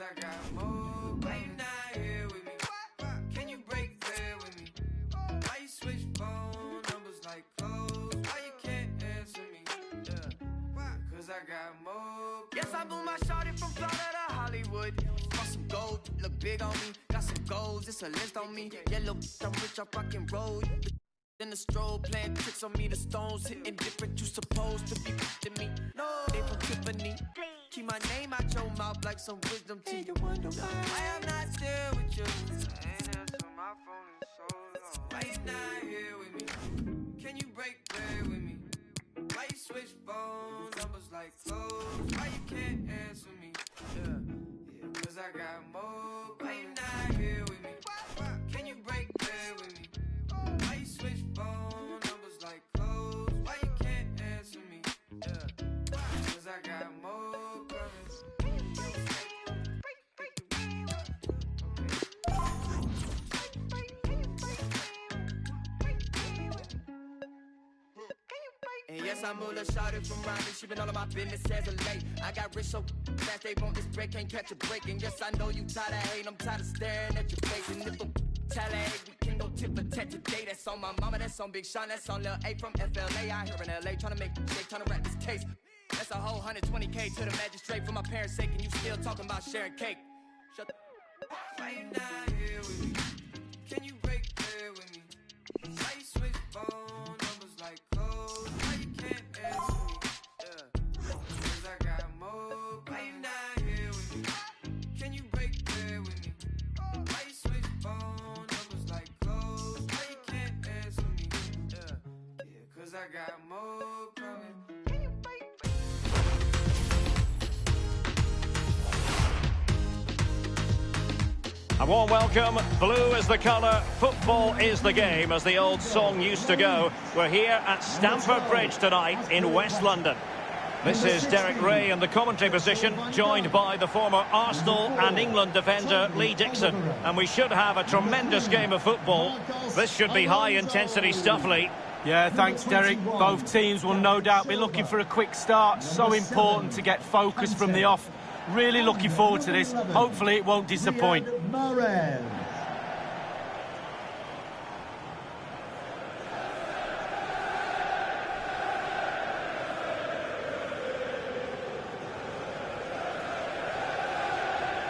I got more. Why you not here with me? Can you break fair with me? Why you switch phone numbers like clothes? Why you can't answer me? Cause I got more. Yes, I moved my shorty from Florida to Hollywood. Got some gold, look big on me. Got some goals, it's a list on me. Yellow, I'm rich, I rock and roll. In the stroll, playing tricks on me. The stones hitting different, you supposed to be to me. No, they from Tiffany. Keep my name out your mouth like some wisdom teeth. You wonder why I'm not still with you. I ain't answer my phone in so long. Why you not here with me? Can you break bread with me? Why you switch phone numbers like clothes? Why you can't answer me? Cause I got more. Why you not here with me? Can you break bread with me? Why you switch phone numbers like clothes? Why you can't answer me? Cause I got more comments. And yes, I'm Mula shouted from Ronnie. She been all of my business as of late. I got rich so fast they want this break, can't catch a break. And yes, I know you tired of hating, I'm tired of staring at your face. And if I'm tally, we can go tip for tat today. That's on my mama, that's on Big Sean, that's on Lil A from FLA. I here in LA, trying to make shake, trying to wrap this case. That's a whole 120K to the magistrate for my parents' sake. And you still talking about sharing cake. Shut the. Why you not here with me? Can you break bread with me? Why you switch phone numbers like clothes? Why you can't answer me? Cause I got more. Why you not here with me? Can you break bread with me? Why you switch phone numbers like clothes? Why you can't answer me? Cause I got more coming. A warm welcome. Blue is the colour, football is the game, as the old song used to go. We're here at Stamford Bridge tonight in West London. This is Derek Ray in the commentary position, joined by the former Arsenal and England defender Lee Dixon. And we should have a tremendous game of football. This should be high-intensity stuff, Lee. Yeah, thanks, Derek. Both teams will no doubt be looking for a quick start. So important to get focus from the off. Really looking forward to this. Hopefully it won't disappoint.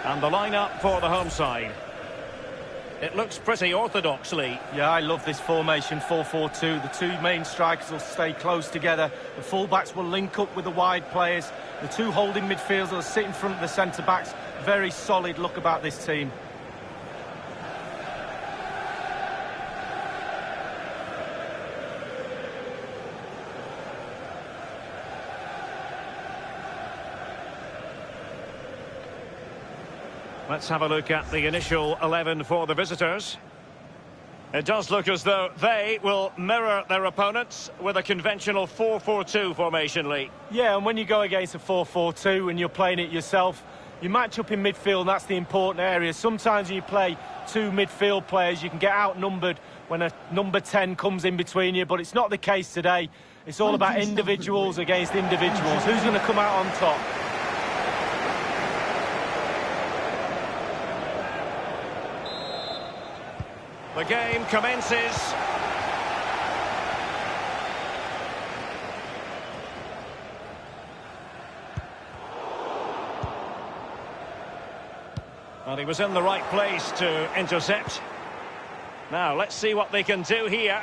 And the lineup for the home side. It looks pretty orthodox, Lee. Yeah, I love this formation, 4-4-2. The two main strikers will stay close together. The full-backs will link up with the wide players. The two holding midfielders will sit in front of the centre-backs. Very solid look about this team. Let's have a look at the initial 11 for the visitors. It does look as though they will mirror their opponents with a conventional 4-4-2 formation, Lee. Yeah, and when you go against a 4-4-2 and you're playing it yourself, you match up in midfield, and that's the important area. Sometimes when you play two midfield players, you can get outnumbered when a number 10 comes in between you, but it's not the case today. It's all about individuals against individuals. Who's going to come out on top? The game commences. Well, he was in the right place to intercept. Now, let's see what they can do here.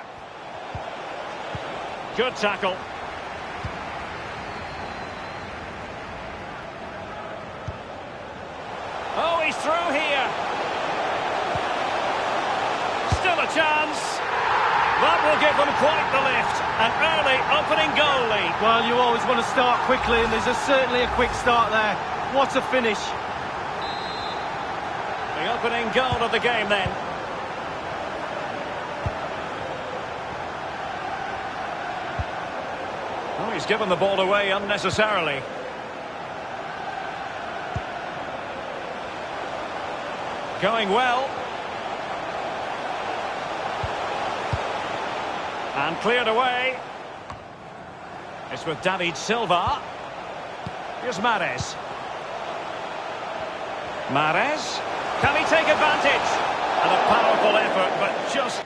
Good tackle. Oh, he's through here. Still a chance. That will give them quite the lift. An early opening goal lead. Well, you always want to start quickly, and there's certainly a quick start there. What a finish. The opening goal of the game then. Oh, he's given the ball away unnecessarily. Going well. And cleared away. It's with David Silva. Here's Mahrez. Mahrez. Can he take advantage? And a powerful effort, but just...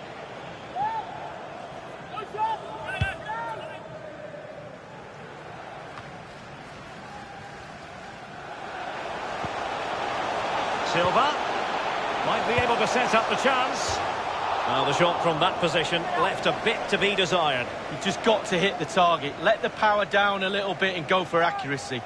Silva might be able to set up the chance. Well, the shot from that position left a bit to be desired. You've just got to hit the target. Let the power down a little bit and go for accuracy.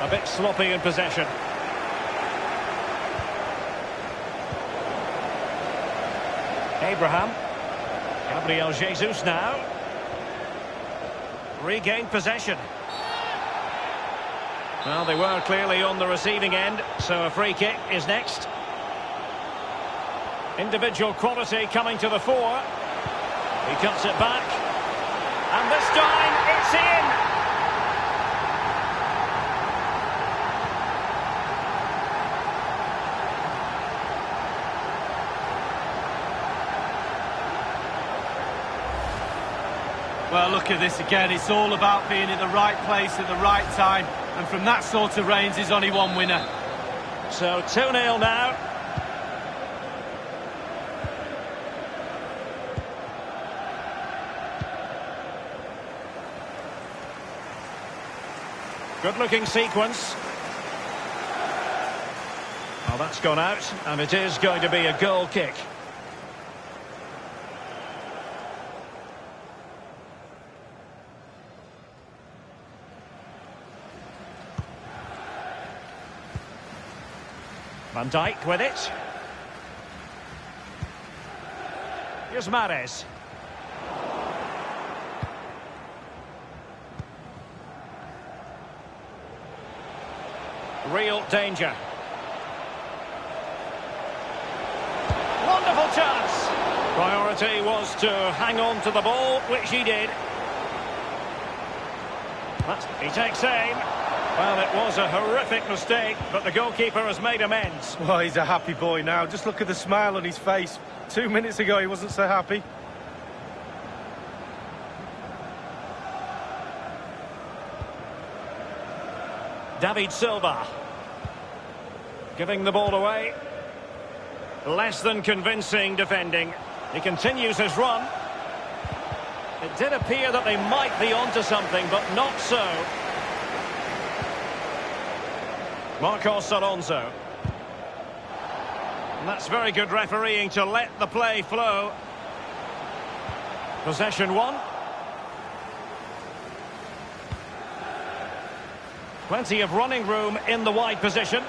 A bit sloppy in possession. Abraham. Gabriel Jesus now. Regained possession. Well, they were clearly on the receiving end, so a free kick is next. Individual quality coming to the fore. He cuts it back. And this time, it's in! Well, look at this again. It's all about being in the right place at the right time. And from that sort of range, there's only one winner. So 2-0 now. Good-looking sequence. Well, that's gone out, and it is going to be a goal kick. Van Dijk with it. Here's Mahrez. Real danger. Wonderful chance. Priority was to hang on to the ball, which he did. But he takes aim. Well, it was a horrific mistake, but the goalkeeper has made amends. Well, he's a happy boy now. Just look at the smile on his face. 2 minutes ago, he wasn't so happy. David Silva. Giving the ball away. Less than convincing defending. He continues his run. It did appear that they might be onto something, but not so. Marcos Alonso. And that's very good refereeing to let the play flow. Possession one. Plenty of running room in the wide position.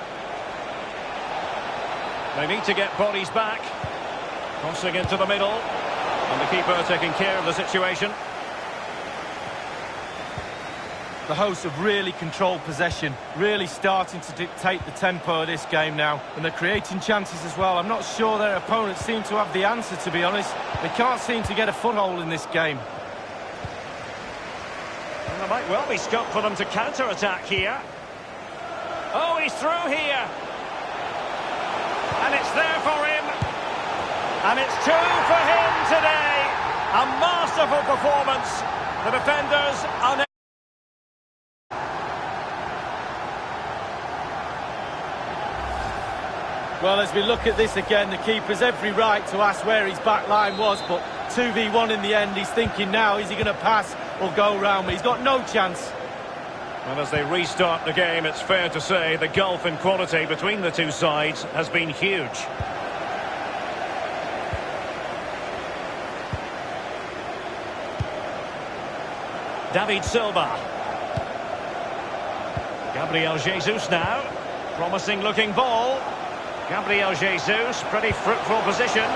They need to get bodies back. Crossing into the middle. And the keeper taking care of the situation. The hosts have really controlled possession, really starting to dictate the tempo of this game now. And they're creating chances as well. I'm not sure their opponents seem to have the answer, to be honest. They can't seem to get a foothold in this game. And there might well be scope for them to counter-attack here. Oh, he's through here. And it's there for him. And it's 2 for him today. A masterful performance. The defenders unable. Well, as we look at this again, the keeper's every right to ask where his back line was, but 2v1 in the end. He's thinking now, is he going to pass or go round me? He's got no chance. Well, as they restart the game, it's fair to say the gulf in quality between the two sides has been huge. David Silva. Gabriel Jesus now. Promising looking ball. Gabriel Jesus, pretty fruitful position.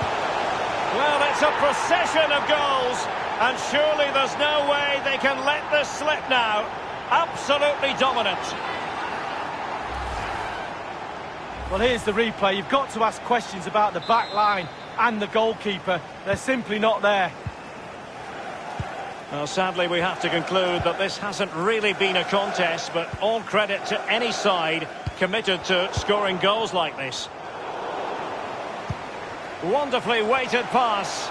Well, it's a procession of goals, and surely there's no way they can let this slip now. Absolutely dominant. Well, here's the replay. You've got to ask questions about the back line and the goalkeeper. They're simply not there. Well, sadly, we have to conclude that this hasn't really been a contest, but all credit to any side committed to scoring goals like this. Wonderfully weighted pass.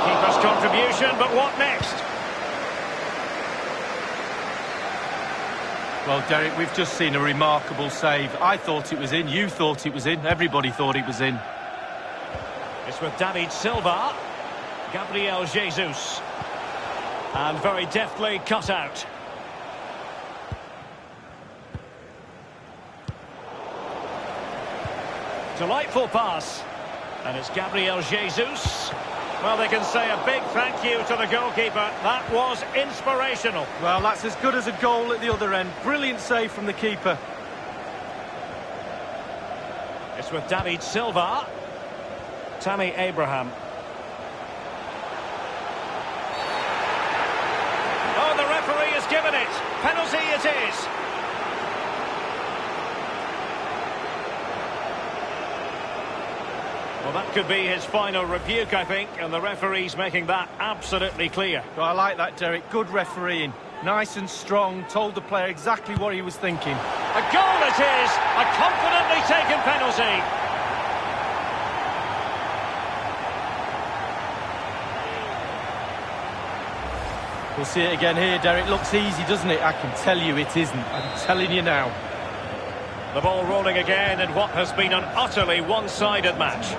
Keeper's contribution, but what next? Well, Derek, we've just seen a remarkable save. I thought it was in, you thought it was in, everybody thought it was in. It's with David Silva, Gabriel Jesus, and very deftly cut out. Delightful pass, and it's Gabriel Jesus. Well, they can say a big thank you to the goalkeeper. That was inspirational. Well, that's as good as a goal at the other end. Brilliant save from the keeper. It's with David Silva. Tammy Abraham. Oh, the referee has given it. Penalty it is. Well, that could be his final rebuke, I think, and the referee's making that absolutely clear. Well, I like that, Derek. Good refereeing. Nice and strong, told the player exactly what he was thinking. A goal it is! A confidently taken penalty. We'll see it again here, Derek. Looks easy, doesn't it? I can tell you it isn't. I'm telling you now. The ball rolling again in what has been an utterly one-sided match.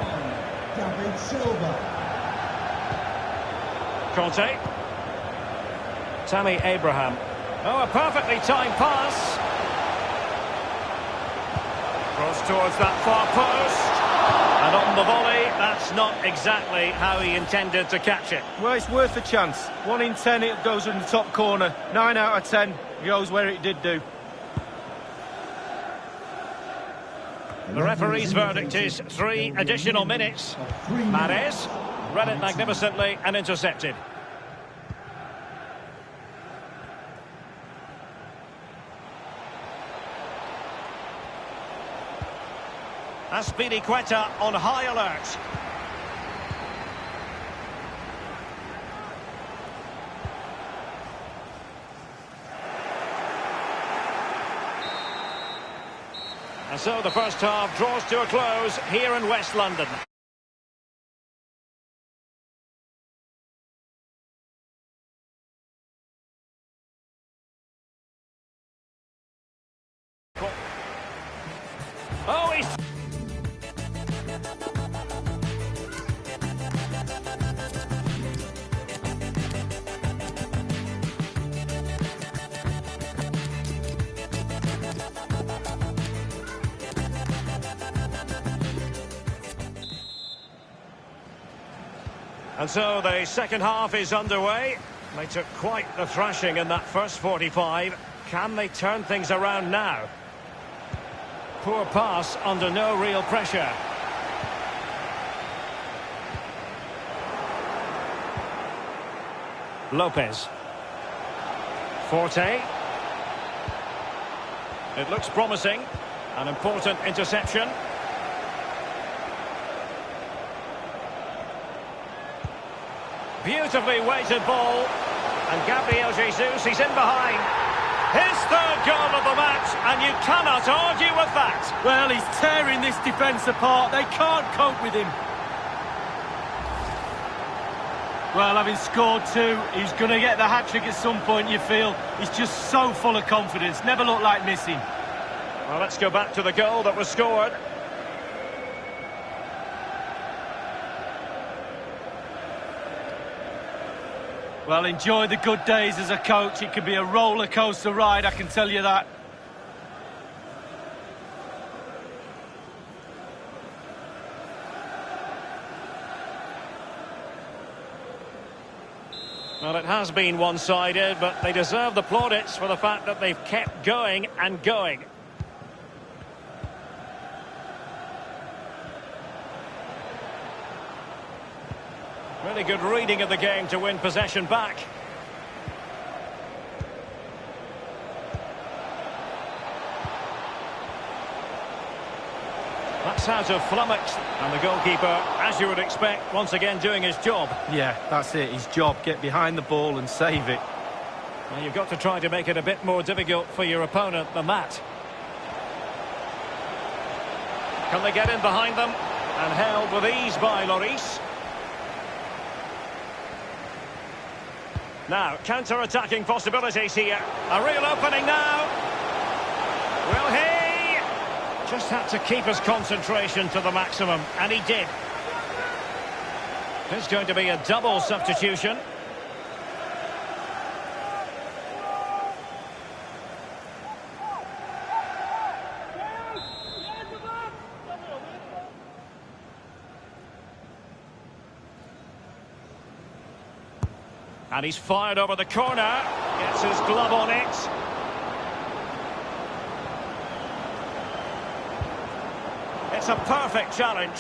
David Silva. Conte. Tammy Abraham. Oh, a perfectly timed pass. Cross towards that far post. And on the volley, that's not exactly how he intended to catch it. Well, it's worth a chance. 1 in 10, it goes in the top corner. 9 out of 10 goes where it did do. The referee's verdict is 3 additional minutes. Mahrez read it magnificently and intercepted. Azpilicueta on high alert. And so the first half draws to a close here in West London. Oh, he's... And so the second half is underway. They took quite the thrashing in that first 45. Can they turn things around now? Poor pass under no real pressure. Lopez. Forte. It looks promising. An important interception. Beautifully weighted ball. And Gabriel Jesus, he's in behind. His third goal of the match, and you cannot argue with that. Well, he's tearing this defence apart. They can't cope with him. Well, having scored 2, he's going to get the hat-trick at some point, you feel. He's just so full of confidence. Never looked like missing. Well, let's go back to the goal that was scored. Well, enjoy the good days as a coach. It could be a roller coaster ride, I can tell you that. Well, it has been one-sided, but they deserve the plaudits for the fact that they've kept going and going. Really good reading of the game to win possession back. That's out of flummox, and the goalkeeper, as you would expect, once again doing his job. Yeah, that's it, his job. Get behind the ball and save it. Well, you've got to try to make it a bit more difficult for your opponent than that. Can they get in behind them? And held with ease by Lloris. Now, counter-attacking possibilities here. A real opening now. Will he? Just had to keep his concentration to the maximum, and he did. There's going to be a double substitution. And he's fired over the corner. Gets his glove on it. It's a perfect challenge.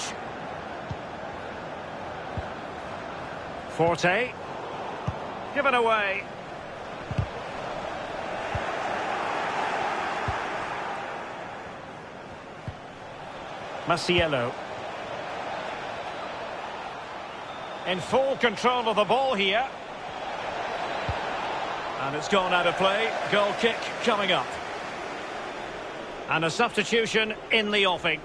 Forte. Given away. Maciello. In full control of the ball here. And it's gone out of play. Goal kick coming up. And a substitution in the offing.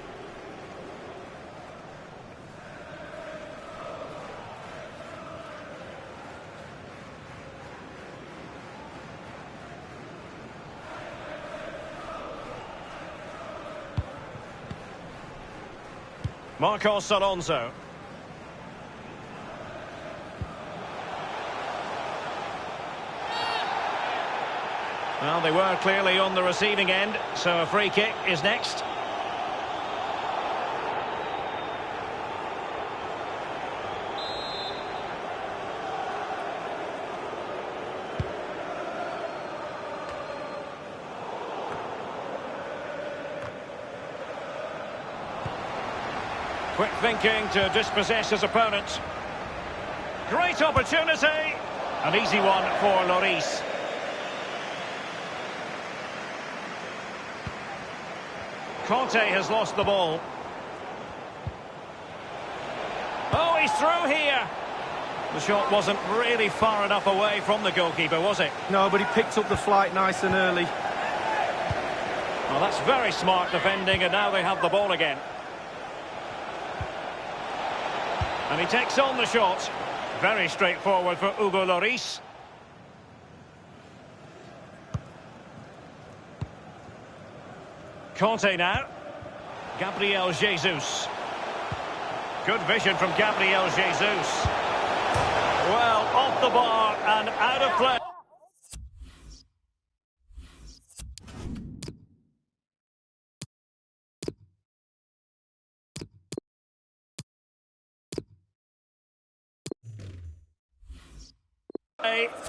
Marcos Alonso. Well, they were clearly on the receiving end, so a free kick is next. Quick thinking to dispossess his opponent. Great opportunity. An easy one for Lloris. Conte has lost the ball. Oh, he's through here. The shot wasn't really far enough away from the goalkeeper, was it? No, but he picked up the flight nice and early. Well, that's very smart defending, and now they have the ball again. And he takes on the shot. Very straightforward for Hugo Lloris. Conte now. Gabriel Jesus. Good vision from Gabriel Jesus. Well, off the bar and out of play.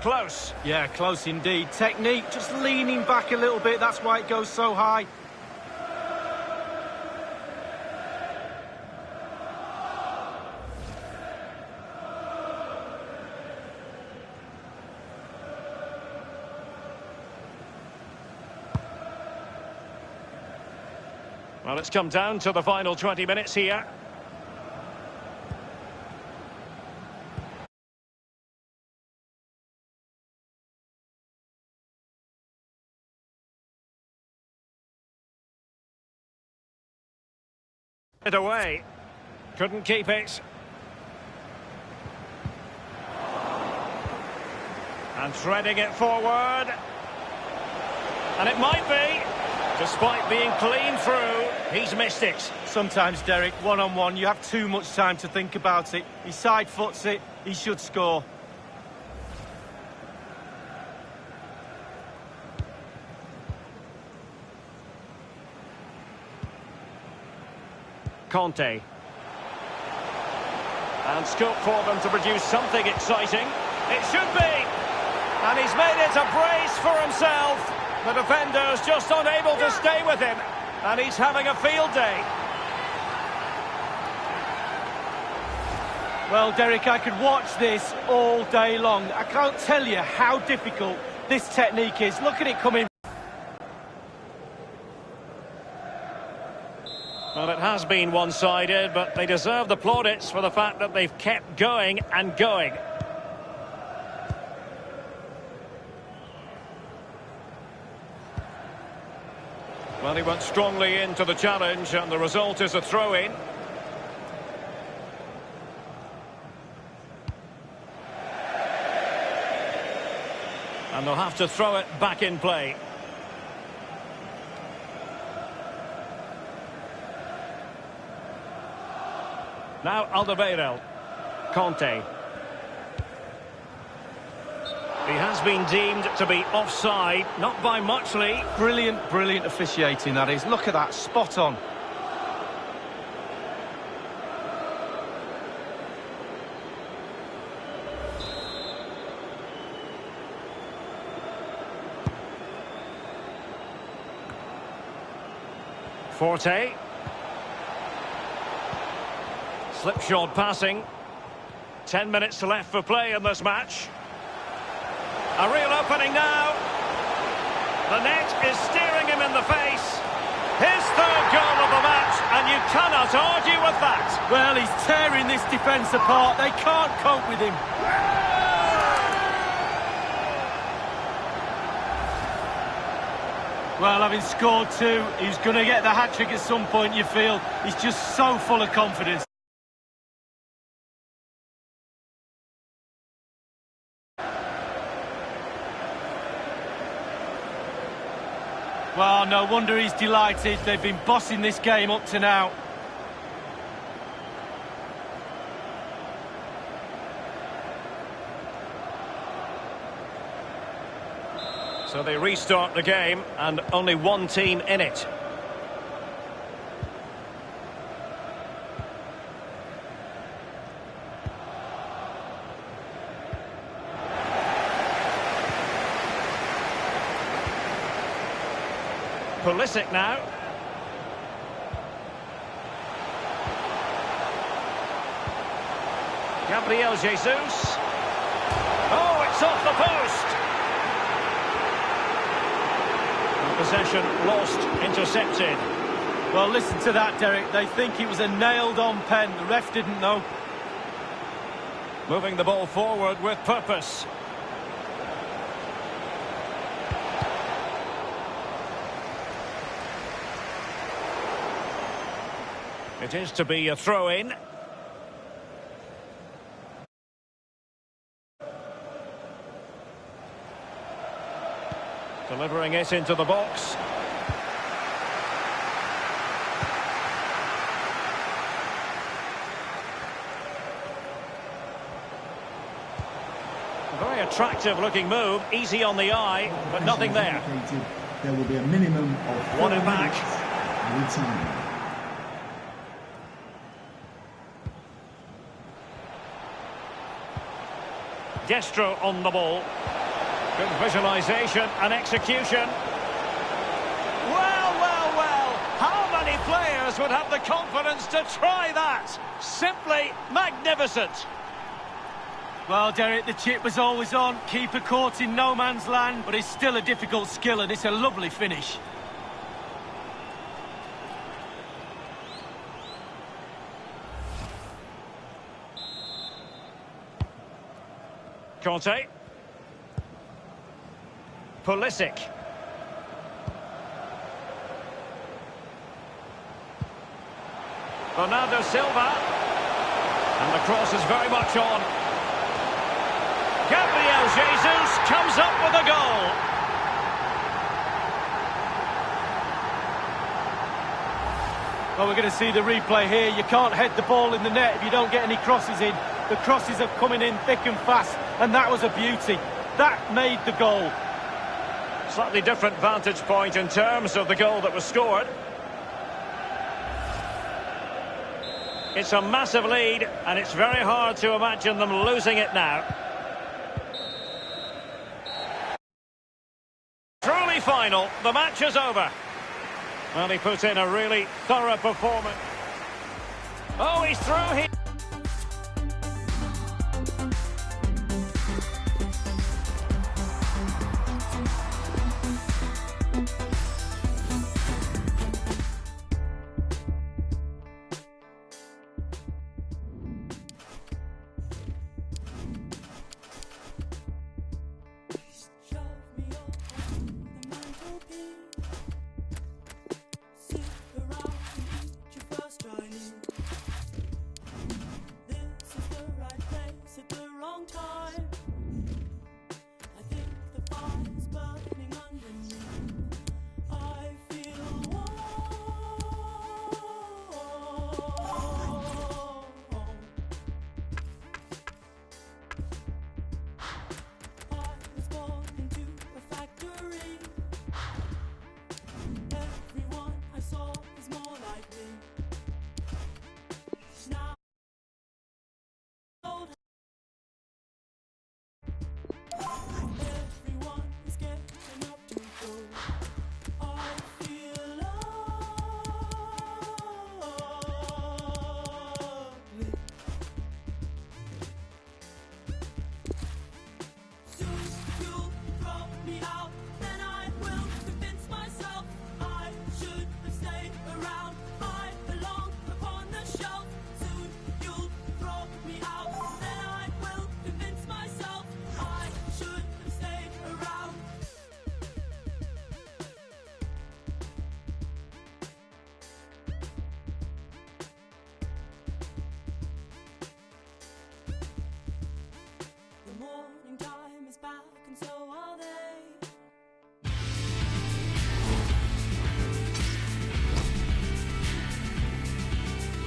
Close. Yeah, close indeed. Technique, just leaning back a little bit. That's why it goes so high. Well, it's come down to the final 20 minutes here. It away. Couldn't keep it. And threading it forward. And it might be. Despite being clean through, he's missed it. Sometimes, Derek, one-on-one, you have too much time to think about it. He side-foots it, he should score. Conte. And scope for them to produce something exciting. It should be. And he's made it a brace for himself. The defender's just unable to stay with him. And he's having a field day. Well, Derek, I could watch this all day long. I can't tell you how difficult this technique is. Look at it coming. Well, it has been one-sided, but they deserve the plaudits for the fact that they've kept going and going. Well, he went strongly into the challenge, and the result is a throw-in. And they'll have to throw it back in play. Now Alderweireld. Conte. He has been deemed to be offside, not by much, Lee. Brilliant, brilliant officiating, that is. Look at that, spot on. Forte. Slipshod passing. 10 minutes left for play in this match. A real opening now. The net is staring him in the face. His third goal of the match, and you cannot argue with that. Well, he's tearing this defence apart. They can't cope with him. Well, having scored two, he's going to get the hat-trick at some point, you feel. He's just so full of confidence. Well, no wonder he's delighted. They've been bossing this game up to now. So they restart the game, and only one team in it. Pulisic now. Gabriel Jesus. Oh, it's off the post. Possession lost, intercepted. Well, listen to that, Derek. They think it was a nailed-on pen. The ref didn't know. Moving the ball forward with purpose. It is to be a throw-in. Delivering it into the box. A very attractive looking move, easy on the eye, but nothing there. There will be a minimum of Won it back. Return. Destro on the ball. Good visualisation and execution. Well, well, well. How many players would have the confidence to try that? Simply magnificent. Well, Derek, the chip was always on. Keeper caught in no man's land, but it's still a difficult skill, and it's a lovely finish. Conte. Pulisic. Bernardo Silva. And the cross is very much on. Gabriel Jesus comes up with a goal. Well, we're going to see the replay here. You can't head the ball in the net if you don't get any crosses in. The crosses are coming in thick and fast, and that was a beauty. That made the goal. Slightly different vantage point in terms of the goal that was scored. It's a massive lead, and it's very hard to imagine them losing it now. Truly final, the match is over. Well, he put in a really thorough performance. Oh, he's through here.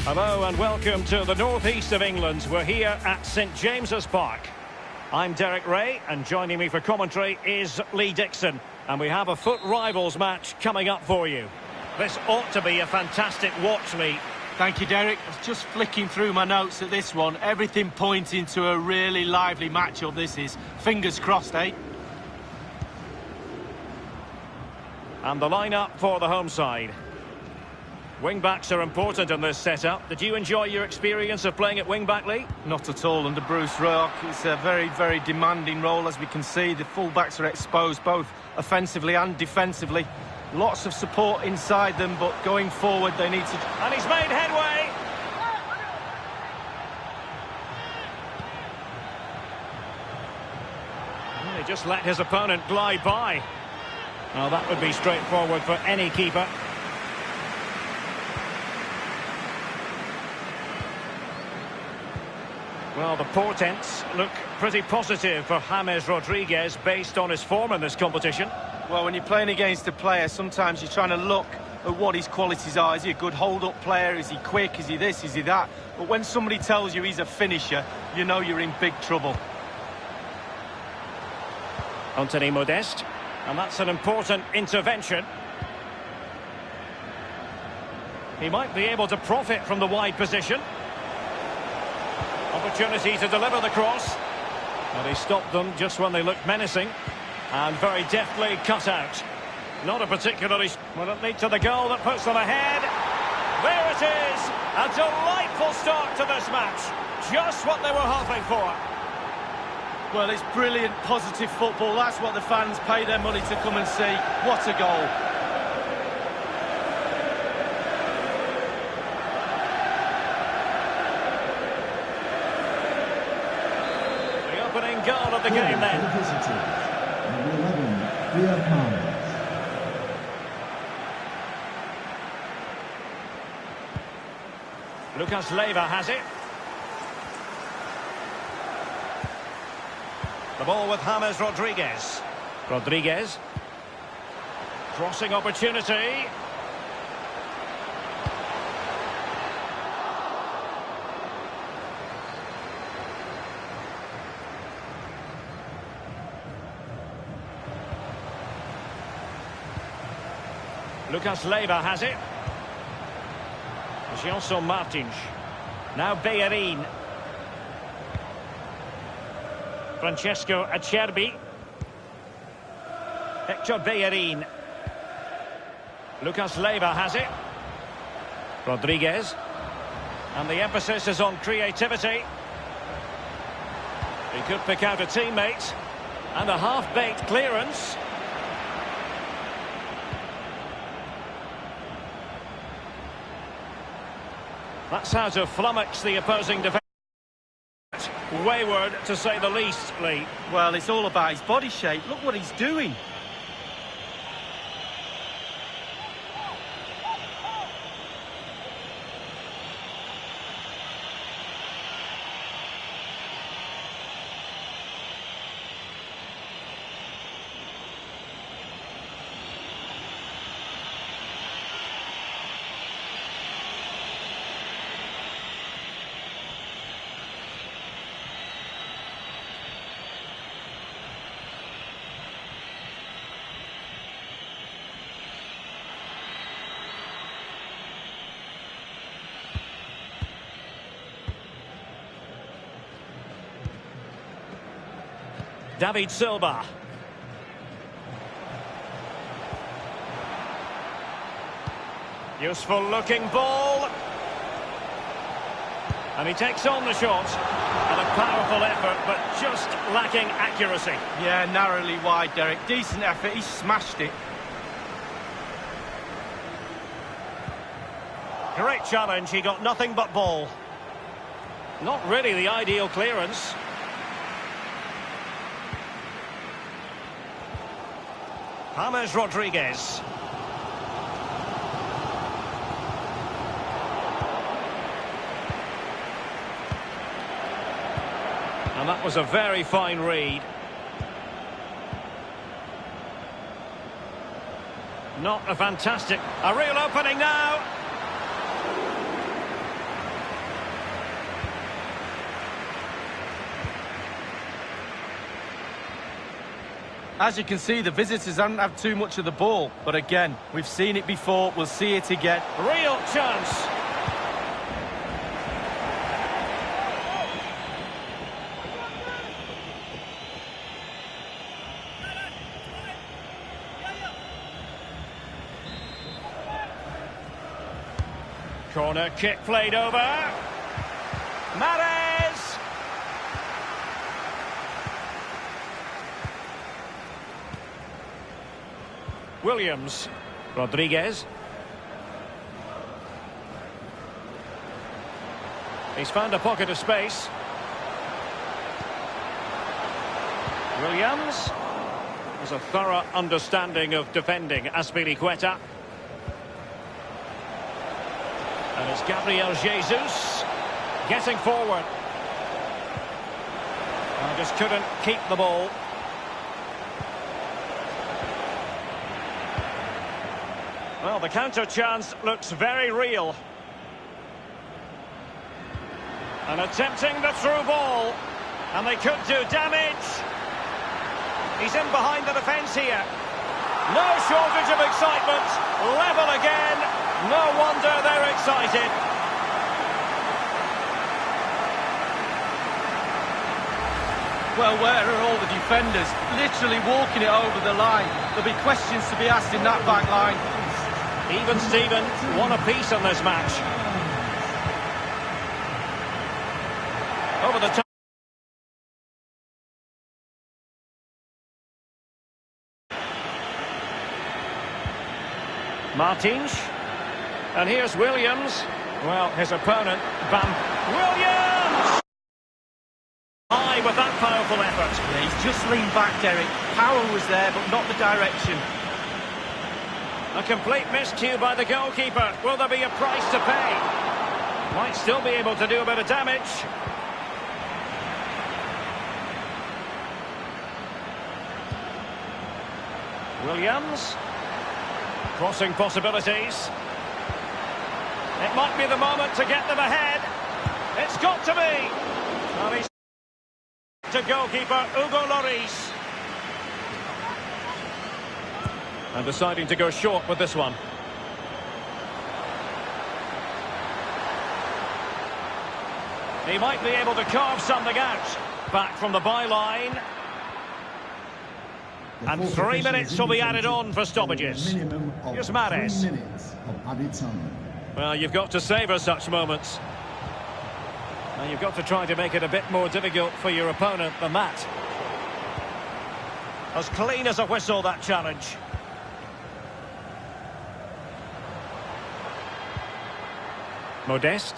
Hello and welcome to the northeast of England. We're here at St James's Park. I'm Derek Ray, and joining me for commentary is Lee Dixon. And we have a FUT Rivals match coming up for you. This ought to be a fantastic watch, Lee. Thank you, Derek. I was just flicking through my notes at this one. Everything pointing to a really lively matchup this is. Fingers crossed, eh? And the lineup for the home side. Wing-backs are important in this setup. Did you enjoy your experience of playing at wing-back, Lee? Not at all under Bruce Rock. It's a very, very demanding role, as we can see. The full-backs are exposed both offensively and defensively. Lots of support inside them, but going forward they need to... And he's made headway! Well, he just let his opponent glide by. Now that would be straightforward for any keeper. Well, the portents look pretty positive for James Rodriguez based on his form in this competition. Well, when you're playing against a player, sometimes you're trying to look at what his qualities are. Is he a good hold-up player? Is he quick? Is he this? Is he that? But when somebody tells you he's a finisher, you know you're in big trouble. Anthony Modeste, and that's an important intervention. He might be able to profit from the wide position. Opportunity to deliver the cross. And he stopped them just when they looked menacing. And very deftly cut out. Not a particularly... Will it lead to the goal that puts them ahead? There it is! A delightful start to this match. Just what they were hoping for. Well, it's brilliant, positive football. That's what the fans pay their money to come and see. What a goal. Goal of the game then. Number 11, Lucas Leiva has it. The ball with James Rodriguez. Rodriguez. Crossing opportunity. Lucas Leiva has it. Janson Martins. Now Bellerin. Francesco Acerbi. Hector Bellerin. Lucas Leiva has it. Rodriguez. And the emphasis is on creativity. He could pick out a teammate. And a half-baked clearance. That's how to flummox the opposing defence. Wayward, to say the least, Lee. Well, it's all about his body shape. Look what he's doing. David Silva. Useful looking ball. And he takes on the shot. And a powerful effort, but just lacking accuracy. Yeah, narrowly wide, Derek. Decent effort, he smashed it. Great challenge, he got nothing but ball. Not really the ideal clearance. James Rodriguez. And that was a very fine read. Not a fantastic... A real opening now. As you can see, the visitors haven't had too much of the ball. But again, we've seen it before, we'll see it again. Real chance. Corner kick played over. Mahrez! Williams. Rodriguez. He's found a pocket of space. Williams has a thorough understanding of defending Azpilicueta. And it's Gabriel Jesus getting forward. I just couldn't keep the ball. Well, the counter chance looks very real. And attempting the through ball. And they could do damage. He's in behind the defence here. No shortage of excitement. Level again. No wonder they're excited. Well, where are all the defenders? Literally walking it over the line. There'll be questions to be asked in that back line. Even Steven, one apiece on this match. Over the top. Martins. And here's Williams. Well, his opponent, Williams! High with that powerful effort. Yeah, he's just leaned back, Derek. Power was there, but not the direction. A complete miscue by the goalkeeper. Will there be a price to pay? Might still be able to do a bit of damage. Williams. Crossing possibilities. It might be the moment to get them ahead. It's got to be. And he's to goalkeeper Hugo Lloris. And deciding to go short with this one. He might be able to carve something out. Back from the byline. And 3 minutes will be added on for stoppages. Here's Mahrez. Well, you've got to savour such moments. And you've got to try to make it a bit more difficult for your opponent than that. As clean as a whistle, that challenge. Modeste.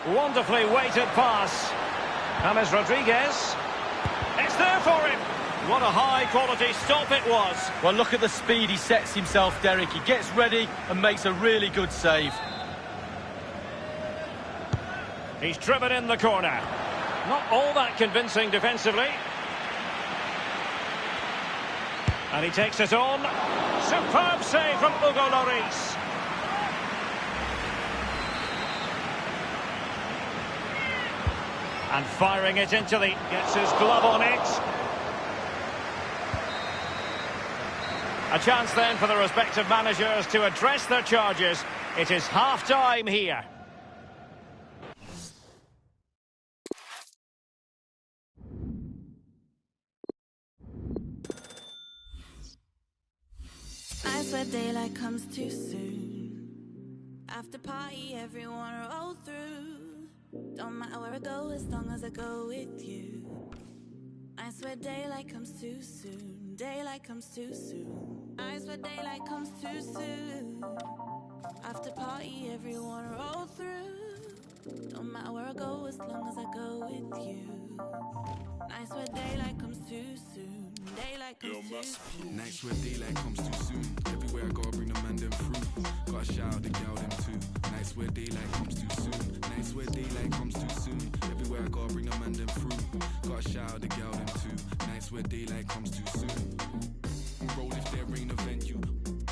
Wonderfully weighted pass. James Rodriguez. It's there for him. What a high-quality stop it was. Well, look at the speed he sets himself, Derek. He gets ready and makes a really good save. He's driven in the corner. Not all that convincing defensively. And he takes it on. Superb save from Hugo Lloris. And firing it into the... Gets his glove on it. A chance then for the respective managers to address their charges. It is half-time here. I swear daylight comes too soon. After party, everyone roll through. Don't matter where I go as long as I go with you. I swear daylight comes too soon. Daylight comes too soon. I swear daylight comes too soon. After party, everyone roll through. Don't matter where I go as long as I go with you. I swear daylight comes too soon. Daylight comes too soon. Nights where daylight comes too soon. Everywhere I gotta bring the man them through. Gotta shout out the gal them too. Nights where daylight comes too soon. Nights where daylight comes too soon. Everywhere I gotta bring the man them through. Gotta shout out the gal them too. Nights where daylight comes too soon. Roll if there ain't a venue.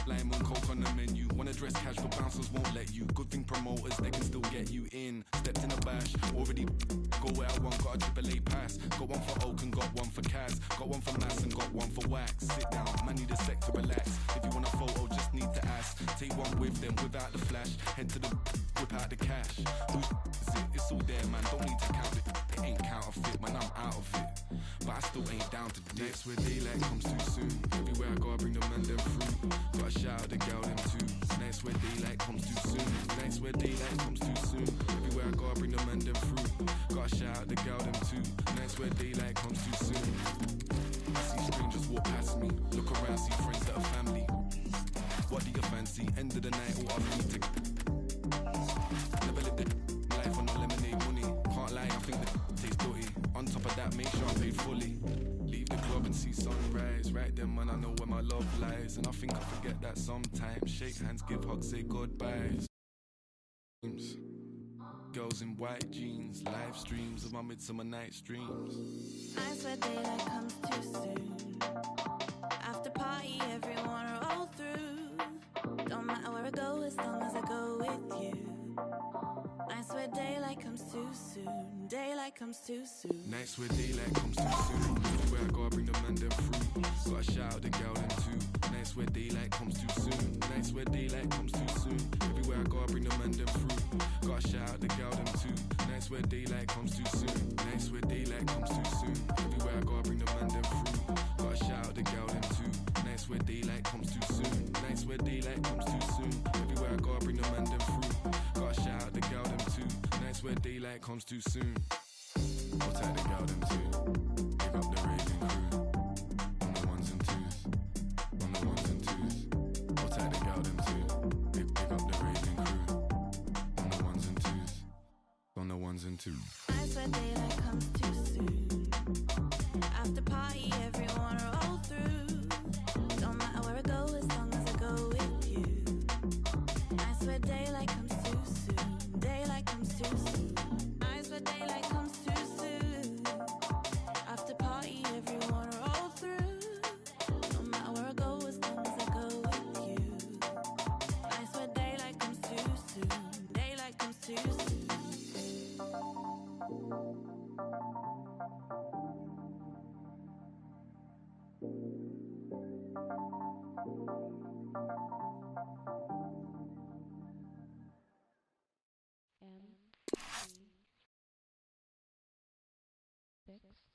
Lime on coke on the menu. Wanna dress cash for bouncers, won't let you. Good thing promoters, they can still get you in. Stepped in a bash, already go where I want. Got a AAA pass. Got one for Oak and got one for Kaz. Got one for Mass and got one for Wax. Sit down, man need a sec to relax. If you want a photo, just need to ask. Take one with them without the flash. Head to the whip out the cash. Who's is it? It's all there, man. Don't need to count it. It ain't counterfeit, man. I'm out of it. But I still ain't down to dip. Nights where daylight comes too soon. Everywhere I go, I bring the man them through. Gotta shout out the girl them too. Nights where daylight comes too soon. Nights where daylight comes too soon. Everywhere I go, I bring the man them through. Gotta shout out the girl them too. Nights where daylight comes too soon. I see strangers walk past me. Look around, see friends that are family. What do you fancy? End of the night, all I need to. Never lived it. Life on no lemonade money. Can't lie, I think that tastes dirty. On top of that, make sure I paid fully. Leave the club and see sunrise. Right then, man, I know where my love lies. And I think I forget that sometimes. Shake hands, give hugs, say goodbyes. Girls in white jeans, live streams of my midsummer night streams. Nights where daylight comes too soon. After party, everyone roll through. Don't matter where I go, as long as I go with you. Nights where daylight comes too soon. Daylight comes too soon. Nights where daylight comes too soon. Everywhere I go, I bring the man them through. Gotta shout out the girl them too. Nights where daylight comes too soon. Nights where daylight comes too soon. Everywhere I go, I bring the man them through. Gotta shout out the girl them too. Nights where daylight comes too soon. Nights where daylight comes too soon. Everywhere I go, I bring the man them through. Gotta shout out the girl them too. Nights where daylight comes too soon. Nights where daylight comes too soon. Everywhere I go, I bring the man them through. Gotta shout out the girl them too. Nights where daylight comes too soon. I'll take the girl them too. Pick up the raving crew. On the ones and twos. On the ones and twos. I'll take the girl them too. Pick up the raving crew. On the ones and twos. On the ones and twos. Nights where daylight comes too soon. After party, everyone roll through. Don't matter where I go, as long as I go with you. Nights where daylight comes too soon. Daylight comes too soon. Nights where daylight comes too soon. After party, everyone roll through. No matter where I go, as long as I go with you. Nights where daylight comes too soon. Daylight comes too soon. M3 6